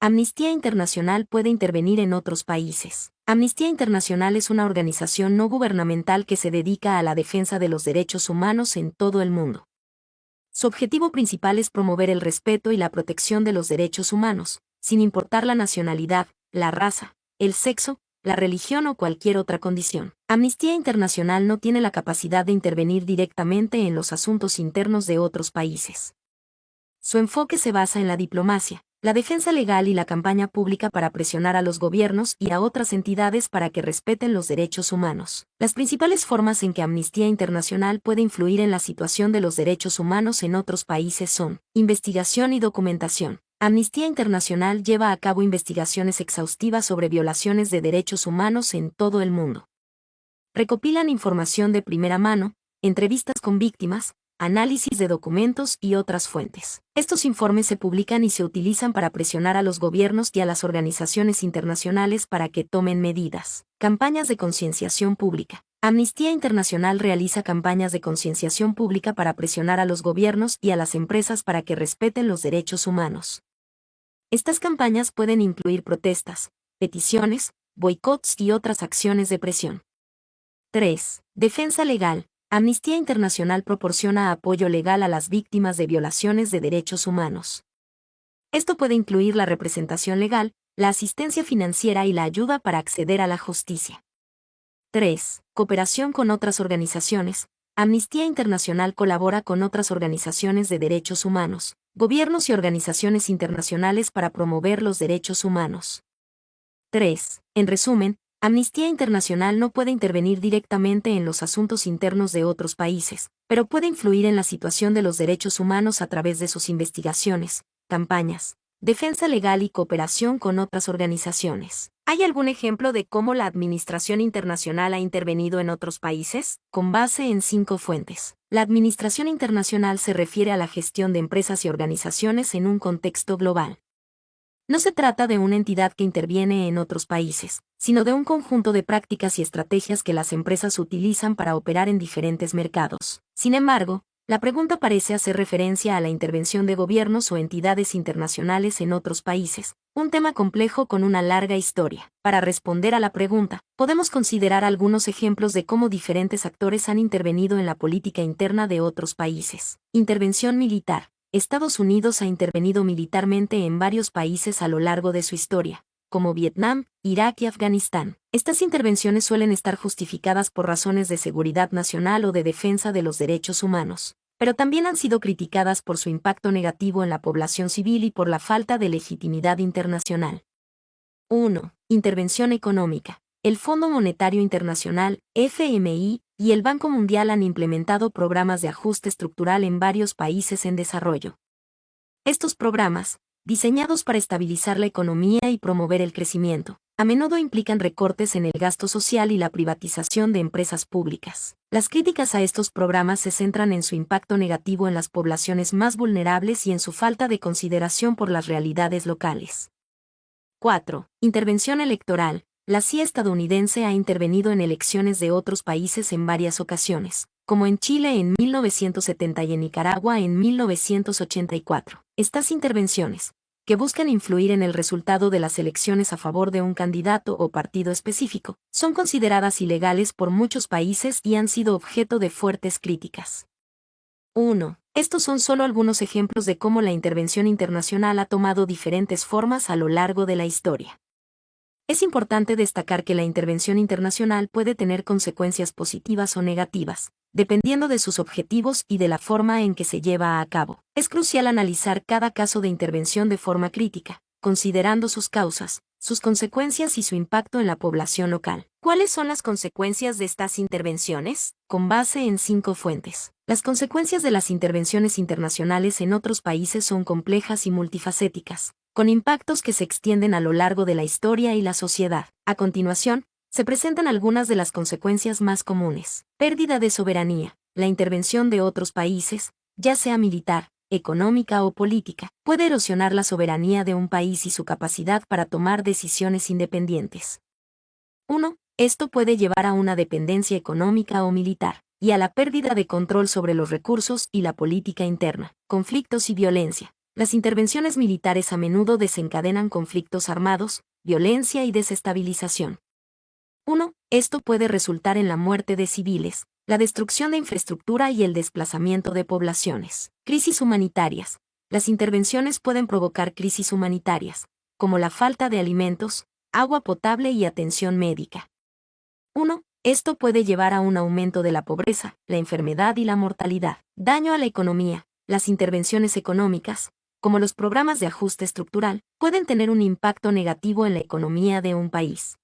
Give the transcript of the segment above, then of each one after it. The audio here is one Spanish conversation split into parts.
Amnistía Internacional puede intervenir en otros países. Amnistía Internacional es una organización no gubernamental que se dedica a la defensa de los derechos humanos en todo el mundo. Su objetivo principal es promover el respeto y la protección de los derechos humanos, sin importar la nacionalidad, la raza, el sexo, la religión o cualquier otra condición. Amnistía Internacional no tiene la capacidad de intervenir directamente en los asuntos internos de otros países. Su enfoque se basa en la diplomacia, la defensa legal y la campaña pública para presionar a los gobiernos y a otras entidades para que respeten los derechos humanos. Las principales formas en que Amnistía Internacional puede influir en la situación de los derechos humanos en otros países son: investigación y documentación. Amnistía Internacional lleva a cabo investigaciones exhaustivas sobre violaciones de derechos humanos en todo el mundo. Recopilan información de primera mano, entrevistas con víctimas, análisis de documentos y otras fuentes. Estos informes se publican y se utilizan para presionar a los gobiernos y a las organizaciones internacionales para que tomen medidas. Campañas de concienciación pública. Amnistía Internacional realiza campañas de concienciación pública para presionar a los gobiernos y a las empresas para que respeten los derechos humanos. Estas campañas pueden incluir protestas, peticiones, boicots y otras acciones de presión. 3. Defensa legal. Amnistía Internacional proporciona apoyo legal a las víctimas de violaciones de derechos humanos. Esto puede incluir la representación legal, la asistencia financiera y la ayuda para acceder a la justicia. 3. Cooperación con otras organizaciones. Amnistía Internacional colabora con otras organizaciones de derechos humanos, gobiernos y organizaciones internacionales para promover los derechos humanos. 3. En resumen, Amnistía Internacional no puede intervenir directamente en los asuntos internos de otros países, pero puede influir en la situación de los derechos humanos a través de sus investigaciones, campañas, defensa legal y cooperación con otras organizaciones. ¿Hay algún ejemplo de cómo la Administración Internacional ha intervenido en otros países? Con base en 5 fuentes. La Administración Internacional se refiere a la gestión de empresas y organizaciones en un contexto global. No se trata de una entidad que interviene en otros países, sino de un conjunto de prácticas y estrategias que las empresas utilizan para operar en diferentes mercados. Sin embargo, la pregunta parece hacer referencia a la intervención de gobiernos o entidades internacionales en otros países, un tema complejo con una larga historia. Para responder a la pregunta, podemos considerar algunos ejemplos de cómo diferentes actores han intervenido en la política interna de otros países. Intervención militar. Estados Unidos ha intervenido militarmente en varios países a lo largo de su historia, como Vietnam, Irak y Afganistán. Estas intervenciones suelen estar justificadas por razones de seguridad nacional o de defensa de los derechos humanos, pero también han sido criticadas por su impacto negativo en la población civil y por la falta de legitimidad internacional. 1. Intervención económica. El Fondo Monetario Internacional, FMI, y el Banco Mundial han implementado programas de ajuste estructural en varios países en desarrollo. Estos programas, diseñados para estabilizar la economía y promover el crecimiento, a menudo implican recortes en el gasto social y la privatización de empresas públicas. Las críticas a estos programas se centran en su impacto negativo en las poblaciones más vulnerables y en su falta de consideración por las realidades locales. 4. Intervención electoral. La CIA estadounidense ha intervenido en elecciones de otros países en varias ocasiones, como en Chile en 1970 y en Nicaragua en 1984. Estas intervenciones, que buscan influir en el resultado de las elecciones a favor de un candidato o partido específico, son consideradas ilegales por muchos países y han sido objeto de fuertes críticas. 1. Estos son solo algunos ejemplos de cómo la intervención internacional ha tomado diferentes formas a lo largo de la historia. Es importante destacar que la intervención internacional puede tener consecuencias positivas o negativas, dependiendo de sus objetivos y de la forma en que se lleva a cabo. Es crucial analizar cada caso de intervención de forma crítica, considerando sus causas, sus consecuencias y su impacto en la población local. ¿Cuáles son las consecuencias de estas intervenciones? Con base en 5 fuentes. Las consecuencias de las intervenciones internacionales en otros países son complejas y multifacéticas, con impactos que se extienden a lo largo de la historia y la sociedad. A continuación, se presentan algunas de las consecuencias más comunes. Pérdida de soberanía. La intervención de otros países, ya sea militar, económica o política, puede erosionar la soberanía de un país y su capacidad para tomar decisiones independientes. 1. Esto puede llevar a una dependencia económica o militar, y a la pérdida de control sobre los recursos y la política interna. Conflictos y violencia. Las intervenciones militares a menudo desencadenan conflictos armados, violencia y desestabilización. 1. Esto puede resultar en la muerte de civiles, la destrucción de infraestructura y el desplazamiento de poblaciones. Crisis humanitarias. Las intervenciones pueden provocar crisis humanitarias, como la falta de alimentos, agua potable y atención médica. 1. Esto puede llevar a un aumento de la pobreza, la enfermedad y la mortalidad. Daño a la economía. Las intervenciones económicas, como los programas de ajuste estructural, pueden tener un impacto negativo en la economía de un país.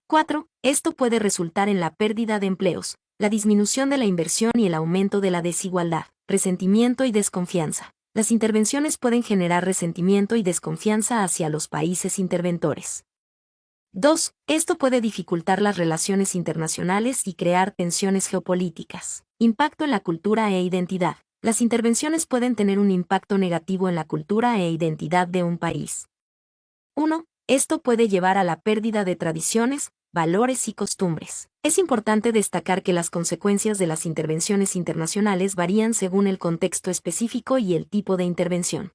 4. Esto puede resultar en la pérdida de empleos, la disminución de la inversión y el aumento de la desigualdad, resentimiento y desconfianza. Las intervenciones pueden generar resentimiento y desconfianza hacia los países interventores. 2. Esto puede dificultar las relaciones internacionales y crear tensiones geopolíticas. Impacto en la cultura e identidad. Las intervenciones pueden tener un impacto negativo en la cultura e identidad de un país. 1. Esto puede llevar a la pérdida de tradiciones, valores y costumbres. Es importante destacar que las consecuencias de las intervenciones internacionales varían según el contexto específico y el tipo de intervención.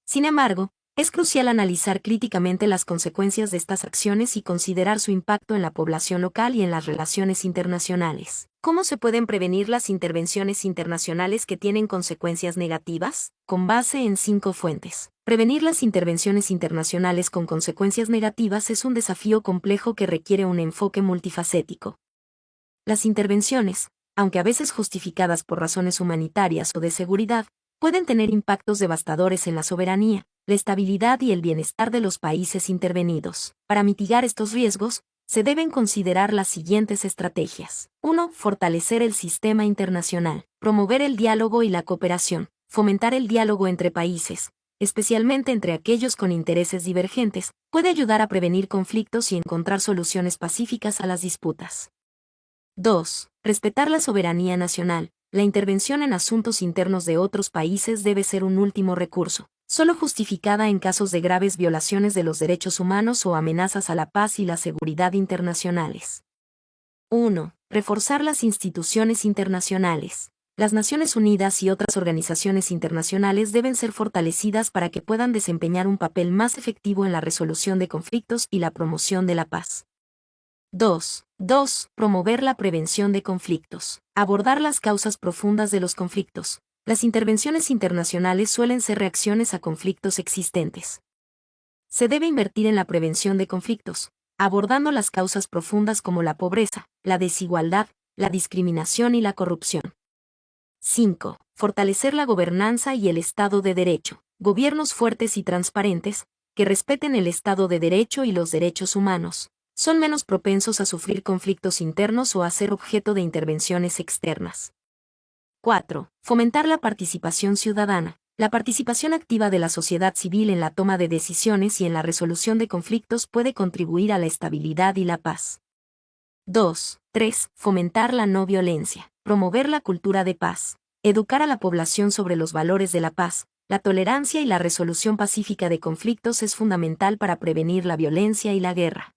Sin embargo, es crucial analizar críticamente las consecuencias de estas acciones y considerar su impacto en la población local y en las relaciones internacionales. ¿Cómo se pueden prevenir las intervenciones internacionales que tienen consecuencias negativas? Con base en 5 fuentes. Prevenir las intervenciones internacionales con consecuencias negativas es un desafío complejo que requiere un enfoque multifacético. Las intervenciones, aunque a veces justificadas por razones humanitarias o de seguridad, pueden tener impactos devastadores en la soberanía, la estabilidad y el bienestar de los países intervenidos. Para mitigar estos riesgos, se deben considerar las siguientes estrategias. 1. Fortalecer el sistema internacional. Promover el diálogo y la cooperación. Fomentar el diálogo entre países, especialmente entre aquellos con intereses divergentes, puede ayudar a prevenir conflictos y encontrar soluciones pacíficas a las disputas. 2. Respetar la soberanía nacional. La intervención en asuntos internos de otros países debe ser un último recurso, solo justificada en casos de graves violaciones de los derechos humanos o amenazas a la paz y la seguridad internacionales. 1. Reforzar las instituciones internacionales. Las Naciones Unidas y otras organizaciones internacionales deben ser fortalecidas para que puedan desempeñar un papel más efectivo en la resolución de conflictos y la promoción de la paz. 2. Promover la prevención de conflictos. Abordar las causas profundas de los conflictos. Las intervenciones internacionales suelen ser reacciones a conflictos existentes. Se debe invertir en la prevención de conflictos, abordando las causas profundas como la pobreza, la desigualdad, la discriminación y la corrupción. 5. Fortalecer la gobernanza y el Estado de Derecho. Gobiernos fuertes y transparentes, que respeten el Estado de Derecho y los derechos humanos, son menos propensos a sufrir conflictos internos o a ser objeto de intervenciones externas. 4. Fomentar la participación ciudadana. La participación activa de la sociedad civil en la toma de decisiones y en la resolución de conflictos puede contribuir a la estabilidad y la paz. 3. Fomentar la no violencia. Promover la cultura de paz. Educar a la población sobre los valores de la paz, la tolerancia y la resolución pacífica de conflictos es fundamental para prevenir la violencia y la guerra.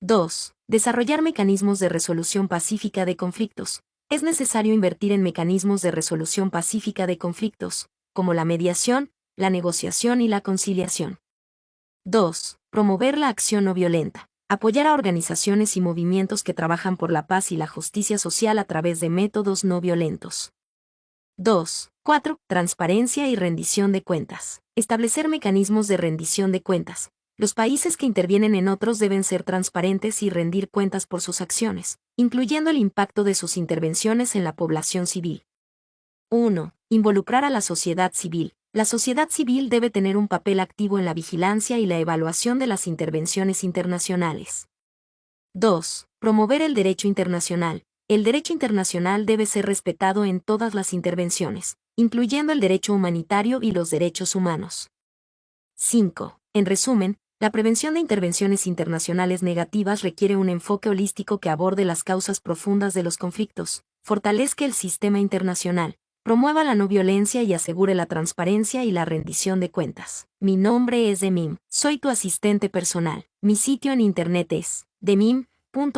2. Desarrollar mecanismos de resolución pacífica de conflictos. Es necesario invertir en mecanismos de resolución pacífica de conflictos, como la mediación, la negociación y la conciliación. 2. Promover la acción no violenta. Apoyar a organizaciones y movimientos que trabajan por la paz y la justicia social a través de métodos no violentos. 4. Transparencia y rendición de cuentas. Establecer mecanismos de rendición de cuentas. Los países que intervienen en otros deben ser transparentes y rendir cuentas por sus acciones, incluyendo el impacto de sus intervenciones en la población civil. 1. Involucrar a la sociedad civil. La sociedad civil debe tener un papel activo en la vigilancia y la evaluación de las intervenciones internacionales. 2. Promover el derecho internacional. El derecho internacional debe ser respetado en todas las intervenciones, incluyendo el derecho humanitario y los derechos humanos. 5. En resumen, la prevención de intervenciones internacionales negativas requiere un enfoque holístico que aborde las causas profundas de los conflictos, fortalezca el sistema internacional, promueva la no violencia y asegure la transparencia y la rendición de cuentas. Mi nombre es Demim, soy tu asistente personal. Mi sitio en internet es demim.es.tl.